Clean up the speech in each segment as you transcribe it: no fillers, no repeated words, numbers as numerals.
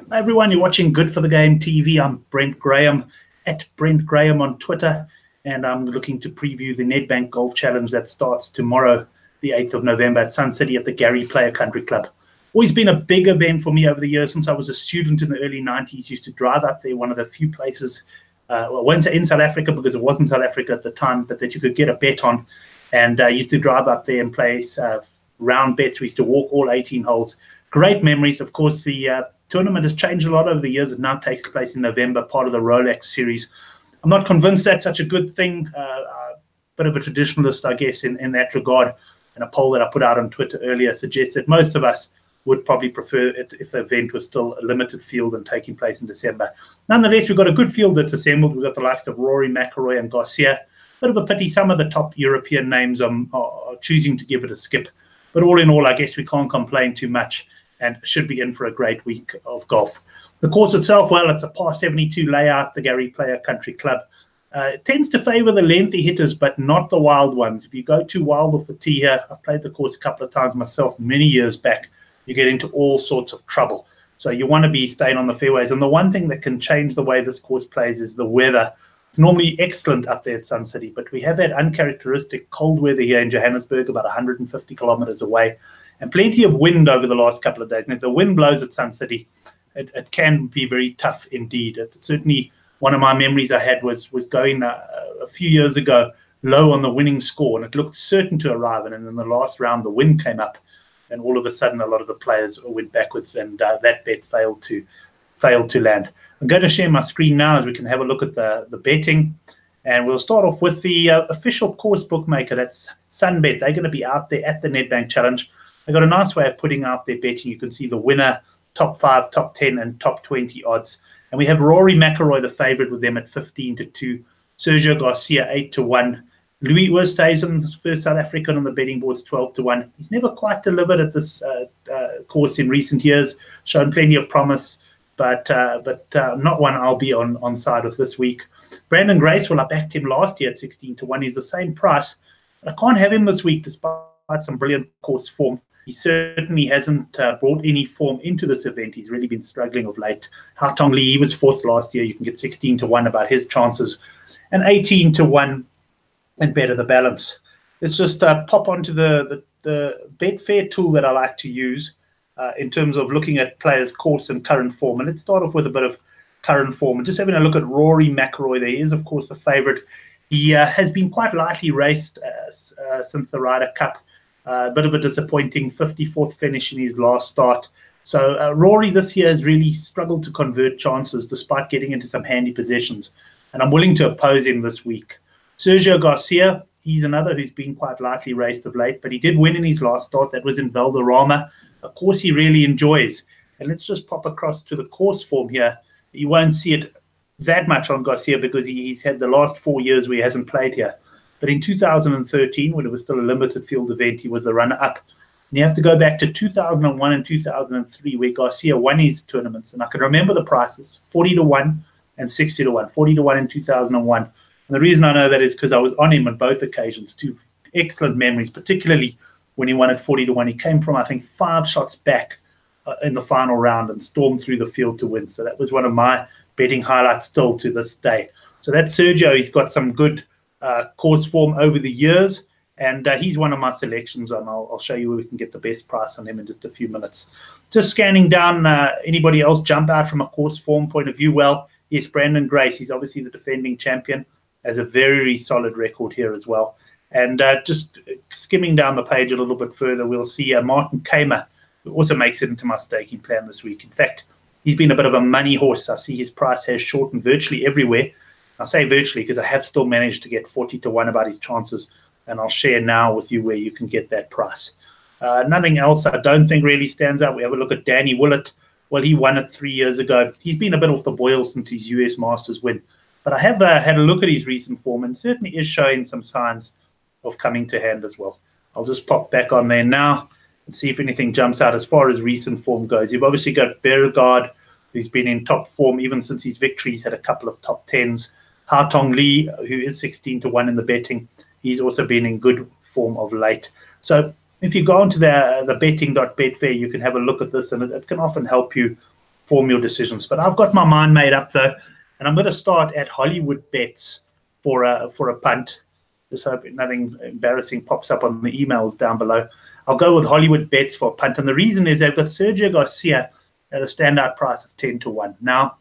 Hi everyone, you're watching Good for the Game TV. I'm Brent Graham, at Brent Graham on Twitter, and I'm looking to preview the Nedbank Golf Challenge that starts tomorrow, the 8th of November at Sun City at the Gary Player Country Club. Always been a big event for me over the years. Since I was a student in the early 90s, used to drive up there, one of the few places, well, I won't say in South Africa because it wasn't South Africa at the time, but that you could get a bet on. And I used to drive up there and place round bets. We used to walk all 18 holes. Great memories. Of course, the tournament has changed a lot over the years. It now takes place in November, part of the Rolex series. I'm not convinced that's such a good thing. Bit of a traditionalist, I guess, in that regard. And a poll that I put out on Twitter earlier suggests that most of us would probably prefer it if the event was still a limited field and taking place in December. Nonetheless, we've got a good field that's assembled. We've got the likes of Rory McIlroy and Garcia. Bit of a pity some of the top European names are choosing to give it a skip. But all in all, I guess we can't complain too much and should be in for a great week of golf. The course itself, well, it's a par 72 layout, the Gary Player Country Club. It tends to favor the lengthy hitters, but not the wild ones. If you go too wild off the tee here, I've played the course a couple of times myself many years back, you get into all sorts of trouble. So you want to be staying on the fairways. And the one thing that can change the way this course plays is the weather. It's normally excellent up there at Sun City, but we have had uncharacteristic cold weather here in Johannesburg, about 150 kilometers away, and plenty of wind over the last couple of days. And if the wind blows at Sun City, it can be very tough indeed. It's certainly one of my memories I had was going a few years ago low on the winning score, and it looked certain to arrive. And in the last round, the wind came up, and all of a sudden, a lot of the players went backwards, and that bet failed to land. I'm going to share my screen now as we can have a look at the betting. And we'll start off with the official course bookmaker. That's Sunbet. They're going to be out there at the Nedbank Challenge. They've got a nice way of putting out their betting. You can see the winner, top 5, top 10, and top 20 odds. And we have Rory McIlroy, the favorite, with them at 15-2. Sergio Garcia, 8-1. Louis Oosthuizen, first South African on the betting boards, 12-1. He's never quite delivered at this course in recent years, shown plenty of promise, but not one I'll be on side of this week. Brandon Grace, well, I backed him last year at 16-1. He's the same price. But I can't have him this week despite some brilliant course form. He certainly hasn't brought any form into this event. He's really been struggling of late. Hao Tong Lee, he was fourth last year. You can get 16-1 about his chances, and 18-1 and better the balance. Let's just pop onto the Betfair tool that I like to use in terms of looking at players' course and current form. And let's start off with a bit of current form. And just having a look at Rory McIlroy there. He is, of course, the favorite. He has been quite lightly raced since the Ryder Cup. A bit of a disappointing 54th finish in his last start. So Rory this year has really struggled to convert chances despite getting into some handy possessions. And I'm willing to oppose him this week. Sergio Garcia, he's another who's been quite lightly raced of late, but he did win in his last start. That was in Valderrama, a course he really enjoys. And let's just pop across to the course form here. You won't see it that much on Garcia because he's had the last 4 years where he hasn't played here. But in 2013, when it was still a limited field event, he was the runner-up. And you have to go back to 2001 and 2003, where Garcia won his tournaments. And I can remember the prices, 40-1 and 60-1. 40-1 in 2001. And the reason I know that is because I was on him on both occasions. Two excellent memories, particularly when he won at 40-1. He came from, I think, 5 shots back in the final round and stormed through the field to win. So that was one of my betting highlights still to this day. So that's Sergio. He's got some good course form over the years, and he's one of my selections, and I'll show you where we can get the best price on him in just a few minutes. Just scanning down, anybody else jump out from a course form point of view? Well, yes, Brandon Grace. He's obviously the defending champion. Has a very solid record here as well. And just skimming down the page a little bit further, we'll see Martin Kamer, who also makes it into my staking plan this week. In fact, he's been a bit of a money horse. I see his price has shortened virtually everywhere. I say virtually because I have still managed to get 40-1 about his chances, and I'll share now with you where you can get that price. Nothing else I don't think really stands out. We have a look at Danny Willett. Well, he won it 3 years ago. He's been a bit off the boil since his US Masters win. But I have had a look at his recent form and certainly is showing some signs of coming to hand as well. I'll just pop back on there now and see if anything jumps out as far as recent form goes. You've obviously got Beauregard, who's been in top form even since his victory. He's had a couple of top 10s. Hao Tong Lee, who is 16-1 in the betting, he's also been in good form of late. So if you go onto the betting.betfair, you can have a look at this, and it can often help you form your decisions. But I've got my mind made up though, and I'm going to start at Hollywood bets for a punt. Just hope nothing embarrassing pops up on the emails down below. I'll go with Hollywood bets for a punt, and the reason is they've got Sergio Garcia at a standout price of 10-1. Now,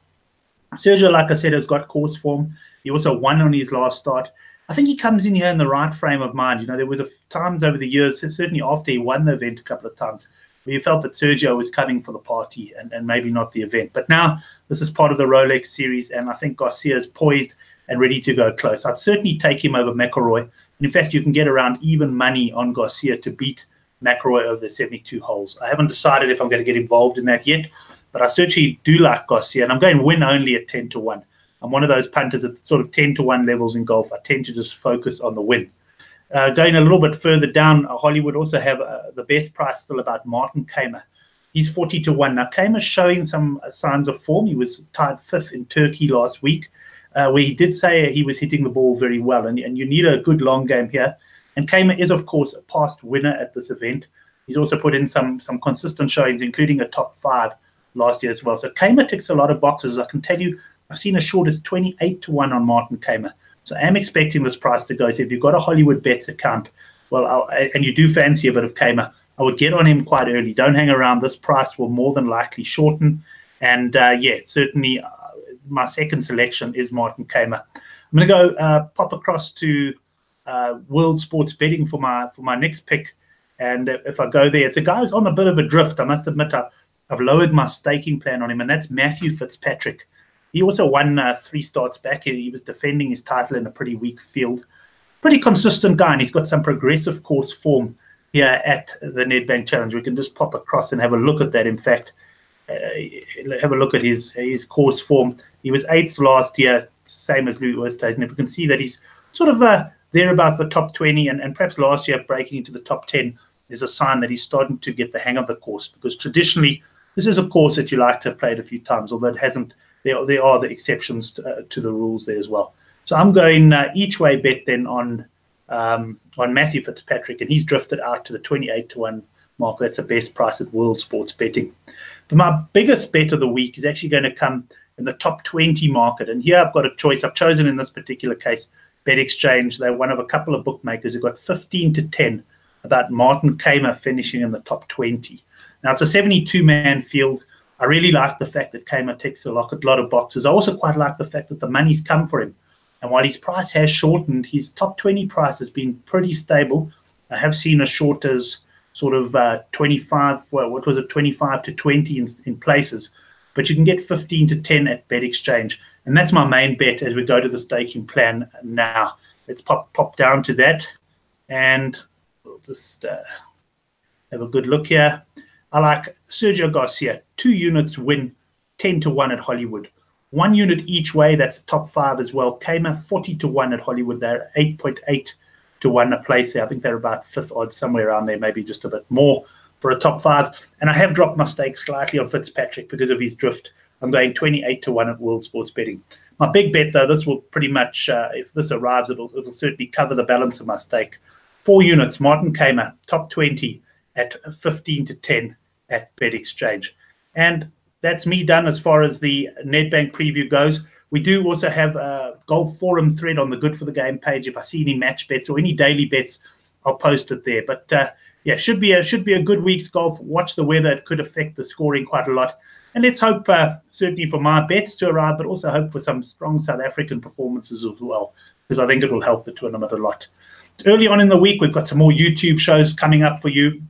Sergio, like I said, has got course form. He also won on his last start. I think he comes in here in the right frame of mind. You know, there was times over the years, certainly after he won the event a couple of times, where you felt that Sergio was coming for the party and maybe not the event. But now this is part of the Rolex series, and I think Garcia is poised and ready to go close. I'd certainly take him over McIlroy. And in fact, you can get around even money on Garcia to beat McIlroy over the 72 holes. I haven't decided if I'm going to get involved in that yet, but I certainly do like Garcia, and I'm going win only at 10-1. I'm one of those punters at sort of 10-1 levels in golf. I tend to just focus on the win. Going a little bit further down, Hollywood also have the best price still about Martin Kaymer. He's 40-1. Now, Kaymer's showing some signs of form. He was tied 5th in Turkey last week, where he did say he was hitting the ball very well, and you need a good long game here. And Kaymer is, of course, a past winner at this event. He's also put in some consistent showings, including a top 5 last year as well. So Kaymer ticks a lot of boxes. I can tell you, I've seen as short as 28-1 on Martin Kaymer. So I am expecting this price to go. So if you've got a Hollywood Bets account, well, and you do fancy a bit of Kaymer, I would get on him quite early. Don't hang around. This price will more than likely shorten. And yeah, certainly my second selection is Martin Kaymer. I'm going to go pop across to World Sports Betting for my next pick. And if I go there, it's a guy who's on a bit of a drift. I must admit, I've lowered my staking plan on him, and that's Matthew Fitzpatrick. He also won 3 starts back. He was defending his title in a pretty weak field. Pretty consistent guy, and he's got some progressive course form here at the Nedbank Challenge. We can just pop across and have a look at that. In fact, have a look at his course form. He was 8th last year, same as Louis Oosthuizen. And if we can see that he's sort of there about the top 20, and perhaps last year breaking into the top 10 is a sign that he's starting to get the hang of the course, because traditionally this is a course that you like to have played a few times, although it hasn't. There are the exceptions to the rules there as well. So I'm going each way bet then on Matthew Fitzpatrick, and he's drifted out to the 28-1 mark. That's the best price at World Sports Betting. But my biggest bet of the week is actually going to come in the top 20 market, and here I've got a choice. I've chosen in this particular case BetExchange. They're one of a couple of bookmakers who got 15-10 about Martin Kaymer finishing in the top 20. Now it's a 72-man field. I really like the fact that Kaymer ticks a lot of boxes. I also quite like the fact that the money's come for him. And while his price has shortened, his top 20 price has been pretty stable. I have seen as short as sort of 25, well, what was it, 25-20 in places. But you can get 15-10 at BetExchange. And that's my main bet as we go to the staking plan now. Let's pop down to that. And we'll just have a good look here. I like Sergio Garcia, 2 units win, 10-1 at Hollywood. 1 unit each way, that's a top 5 as well. Kaymer, 40-1 at Hollywood. They're 8.8-1 a place there. I think they're about 5th odds, somewhere around there, maybe just a bit more for a top 5. And I have dropped my stake slightly on Fitzpatrick because of his drift. I'm going 28-1 at World Sports Betting. My big bet, though, this will pretty much, if this arrives, it'll certainly cover the balance of my stake. 4 units, Martin Kaymer, top 20 at 15-10 at BetExchange. And that's me done as far as the Nedbank preview goes. We do also have a Golf Forum thread on the Good for the Game page. If I see any match bets or any daily bets, I'll post it there. But yeah, should be a good week's golf. Watch the weather; it could affect the scoring quite a lot. And let's hope, certainly for my bets to arrive, but also hope for some strong South African performances as well, because I think it will help the tournament a lot. Early on in the week, we've got some more YouTube shows coming up for you.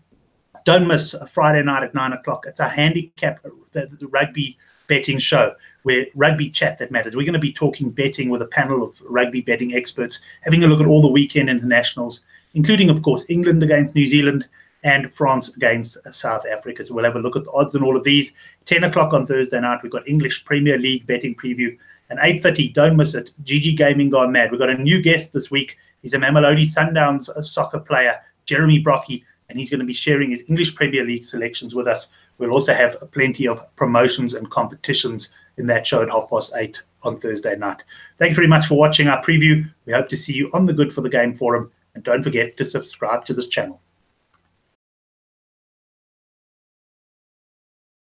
Don't miss a Friday night at 9 o'clock. It's our handicap, the rugby betting show, where rugby chat that matters. We're going to be talking betting with a panel of rugby betting experts, having a look at all the weekend internationals, including, of course, England against New Zealand and France against South Africa. So we'll have a look at the odds on all of these. 10 o'clock on Thursday night, we've got English Premier League betting preview. And 8:30, don't miss it, GG Gaming Gone Mad. We've got a new guest this week. He's a Mamelodi Sundowns soccer player, Jeremy Brocky, and he's going to be sharing his English Premier League selections with us. We'll also have plenty of promotions and competitions in that show at 8:30 on Thursday night. Thank you very much for watching our preview. We hope to see you on the Good for the Game forum. And don't forget to subscribe to this channel.